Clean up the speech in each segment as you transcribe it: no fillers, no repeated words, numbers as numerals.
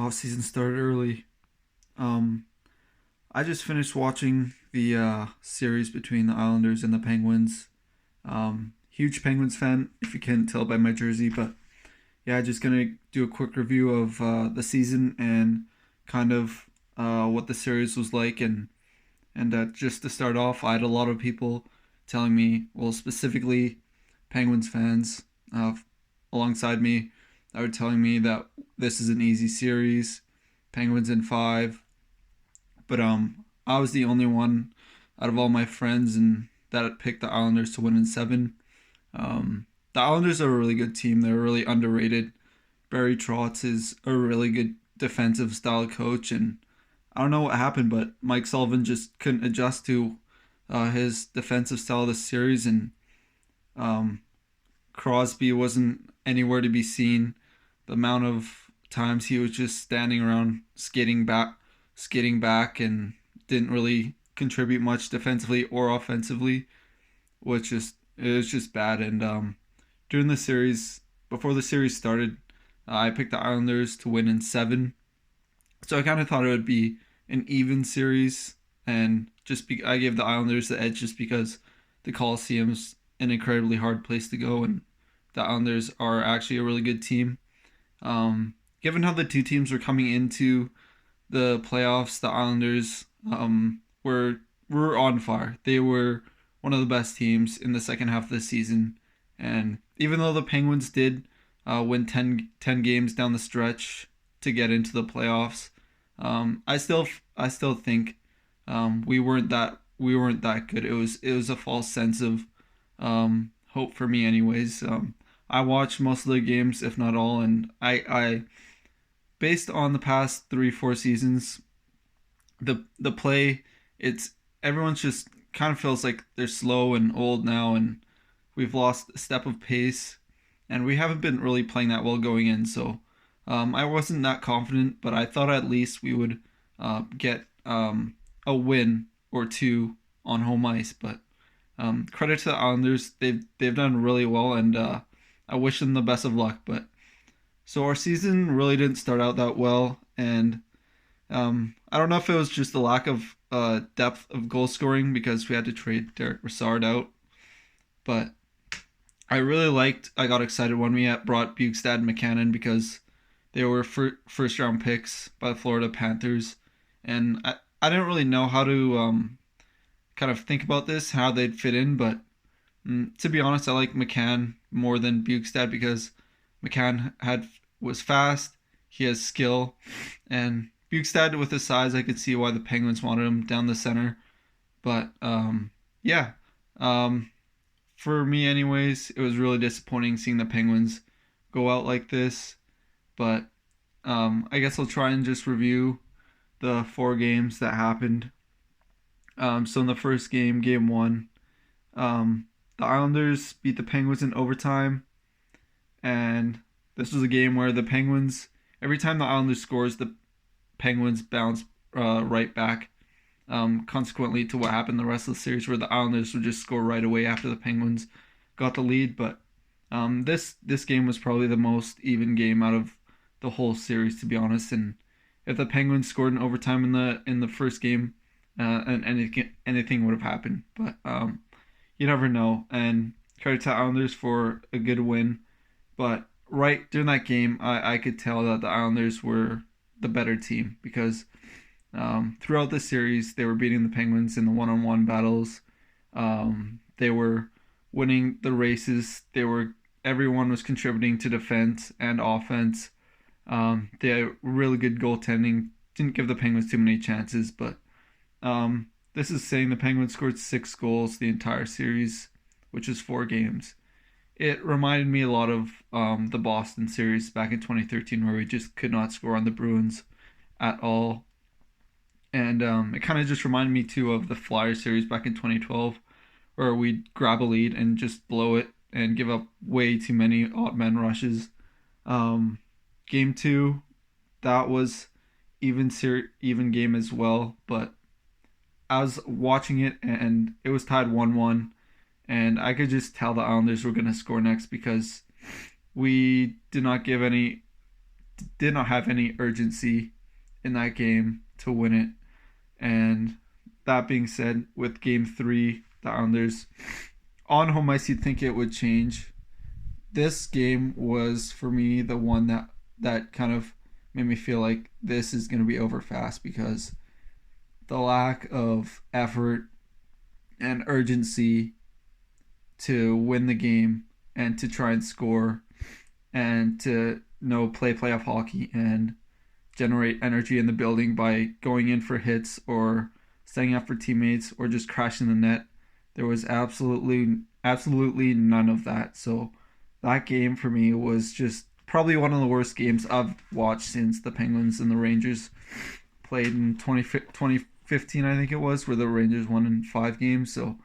off season started early. Um, I just finished watching the series between the Islanders and the Penguins. Huge Penguins fan, if you can't tell by my jersey, but yeah, just gonna do a quick review of the season and kind of what the series was like, and just to start off, I had a lot of people telling me, well, specifically Penguins fans, alongside me, that were telling me that this is an easy series, Penguins in five. But I was the only one out of all my friends and that had picked the Islanders to win in seven. The Islanders are a really good team. They're really underrated. Barry Trotz is a really good defensive style coach, and I don't know what happened, but Mike Sullivan just couldn't adjust to his defensive style this series, and um, Crosby wasn't anywhere to be seen. The amount of times he was just standing around skating back, and didn't really contribute much defensively or offensively, which just it was just bad. And during the series, before the series started, I picked the Islanders to win in seven. So I kind of thought it would be an even series, and I gave the Islanders the edge just because the Coliseum's an incredibly hard place to go, and the Islanders are actually a really good team. Given how the two teams were coming into the playoffs, the Islanders were on fire. They were one of the best teams in the second half of the season, and even though the Penguins did win 10 games down the stretch to get into the playoffs, I still think we weren't that good. It was a false sense of hope for me, anyways. I watched most of the games, if not all, and I based on the past 3-4 seasons, the play, it's everyone's just kind of feels like they're slow and old now, and we've lost a step of pace, and we haven't been really playing that well going in. So I wasn't that confident, but I thought at least we would get a win or two on home ice. But credit to the Islanders, they've done really well, and I wish them the best of luck. But so our season really didn't start out that well, and I don't know if it was just the lack of depth of goal scoring because we had to trade Derek Brassard out, but I got excited when we brought Bugstad and McCann because they were first round picks by the Florida Panthers, and I didn't really know how to kind of think about this, how they'd fit in, but to be honest, I like McCann more than Bugstad because McCann was fast, he has skill, and Bugstad with his size, I could see why the Penguins wanted him down the center. But yeah, um, for me, anyways, it was really disappointing seeing the Penguins go out like this. But I guess I'll try and just review the four games that happened. So in the first game, game one, the Islanders beat the Penguins in overtime, and this was a game where the Penguins, every time the Islanders scores, the Penguins bounce right back. Consequently to what happened the rest of the series, where the Islanders would just score right away after the Penguins got the lead. But this game was probably the most even game out of the whole series, to be honest. And if the Penguins scored in overtime in the first game, and anything would have happened. But you never know. And credit to Islanders for a good win. But right during that game, I could tell that the Islanders were the better team because throughout the series they were beating the Penguins in the one-on-one battles. They were winning the races. Everyone was contributing to defense and offense. They had really good goaltending. Didn't give the Penguins too many chances, but this is saying the Penguins scored 6 goals the entire series, which is 4 games. It reminded me a lot of the Boston series back in 2013, where we just could not score on the Bruins at all. And it kind of just reminded me too of the Flyers series back in 2012, where we'd grab a lead and just blow it and give up way too many odd man rushes. Um, Game two, that was even game as well, but I was watching it and it was tied 1-1, and I could just tell the Islanders were going to score next because we did not give any did not have any urgency in that game to win it. And that being said, with game three, the Islanders on home ice, you'd think it would change. This game was for me the one that kind of made me feel like this is going to be over fast, because the lack of effort and urgency to win the game and to try and score and to play playoff hockey and generate energy in the building by going in for hits or staying up for teammates or just crashing the net. There was absolutely none of that. So that game for me was just probably one of the worst games I've watched since the Penguins and the Rangers played in 2015, I think it was, where the Rangers won in 5 games. So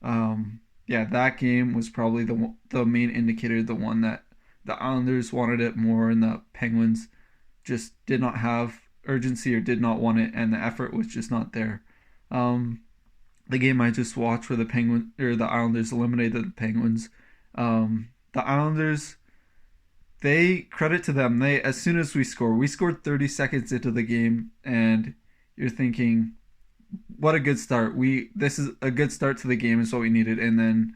yeah, that game was probably the main indicator, the one that the Islanders wanted it more and the Penguins just did not have urgency or did not want it, and the effort was just not there. The game I just watched where the Islanders eliminated the Penguins. The Islanders, they, credit to them, they, as soon as we scored 30 seconds into the game, and you're thinking, what a good start. This is a good start to the game, is what we needed. And then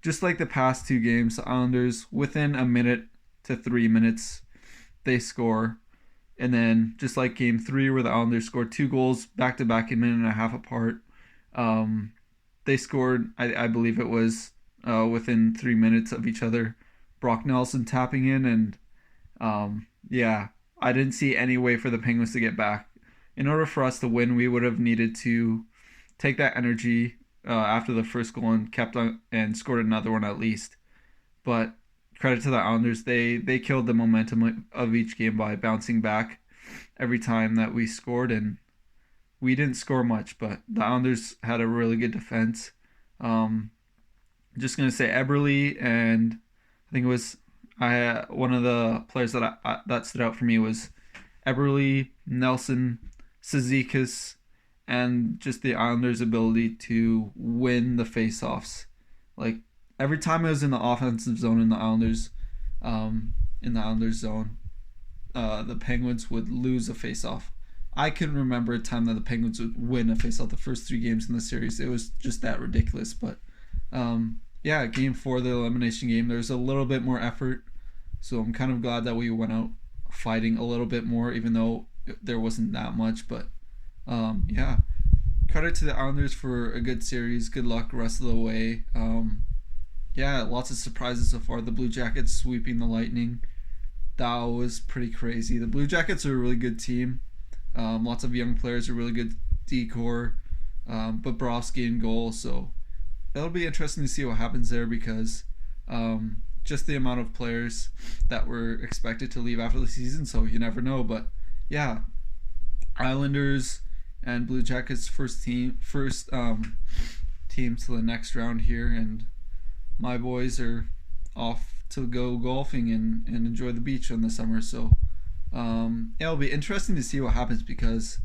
just like the past 2 games, the Islanders, within a minute to 3 minutes, they score. And then just like game 3, where the Islanders scored 2 goals back to back, a minute and a half apart, they scored, I believe it was within 3 minutes of each other. Brock Nelson tapping in, and yeah, I didn't see any way for the Penguins to get back. In order for us to win, we would have needed to take that energy after the first goal and kept on and scored another one at least. But credit to the Islanders, they killed the momentum of each game by bouncing back every time that we scored, and we didn't score much, but the Islanders had a really good defense. Just gonna say Eberle, and I think it was one of the players that stood out for me was Eberle, Nelson, Cizikas, and just the Islanders' ability to win the faceoffs. Like every time it was in the offensive zone in the Islanders zone, the Penguins would lose a faceoff. I couldn't remember a time that the Penguins would win a faceoff the first 3 games in the series. It was just that ridiculous. But yeah, game 4, the elimination game, there's a little bit more effort. So I'm kind of glad that we went out fighting a little bit more, even though there wasn't that much. But yeah, credit to the Islanders for a good series. Good luck the rest of the way. Yeah, lots of surprises so far. The Blue Jackets sweeping the Lightning. That was pretty crazy. The Blue Jackets are a really good team. Lots of young players, a really good decor. Bobrovsky in goal. So it'll be interesting to see what happens there, because just the amount of players that were expected to leave after the season. So you never know. But yeah, Islanders and Blue Jackets first team to the next round here, and my boys are off to go golfing and enjoy the beach in the summer. So it'll be interesting to see what happens, because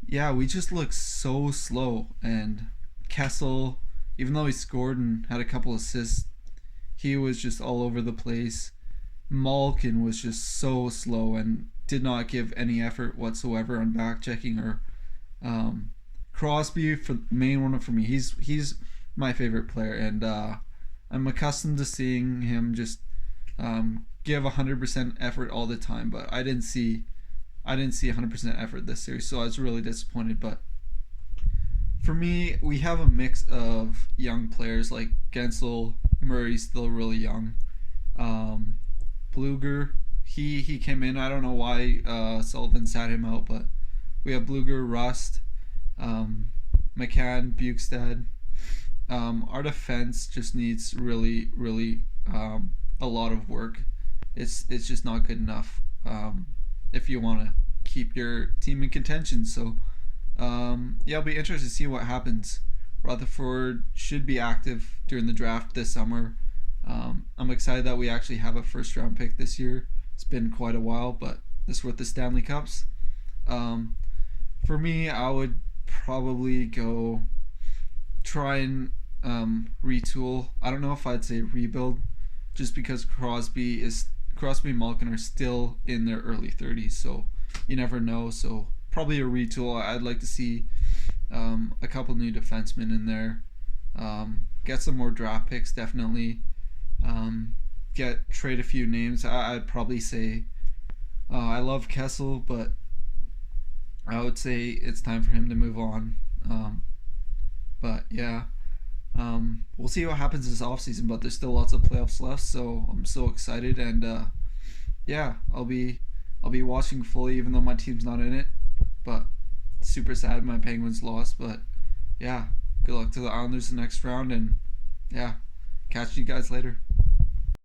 yeah, we just look so slow, and Kessel, even though he scored and had a couple assists, he was just all over the place. Malkin was just so slow and did not give any effort whatsoever on back checking, or Crosby, for main one for me. He's my favorite player, and I'm accustomed to seeing him just give 100% effort all the time, but I didn't see 100% effort this series, so I was really disappointed. But for me, we have a mix of young players like Gensel. Murray's still really young. Bluger, he came in. I don't know why Sullivan sat him out, but we have Bluger, Rust, McCann, Bukestad. Our defense just needs really a lot of work. It's just not good enough if you want to keep your team in contention. So yeah, it'll be interesting to see what happens. Rutherford should be active during the draft this summer. I'm excited that we actually have a first round pick this year. It's been quite a while, but this is with the Stanley Cups. For me, I would probably go try and retool. I don't know if I'd say rebuild, just because Crosby is Crosby and Malkin are still in their early 30s, so you never know. So probably a retool. I'd like to see a couple new defensemen in there. Get some more draft picks, definitely. Get trade a few names. I'd probably say I love Kessel, but I would say it's time for him to move on. But yeah, we'll see what happens this offseason. But there's still lots of playoffs left, so I'm so excited, and yeah, I'll be watching fully, even though my team's not in it. But super sad my Penguins lost. But yeah, good luck to the Islanders the next round, and yeah, catch you guys later.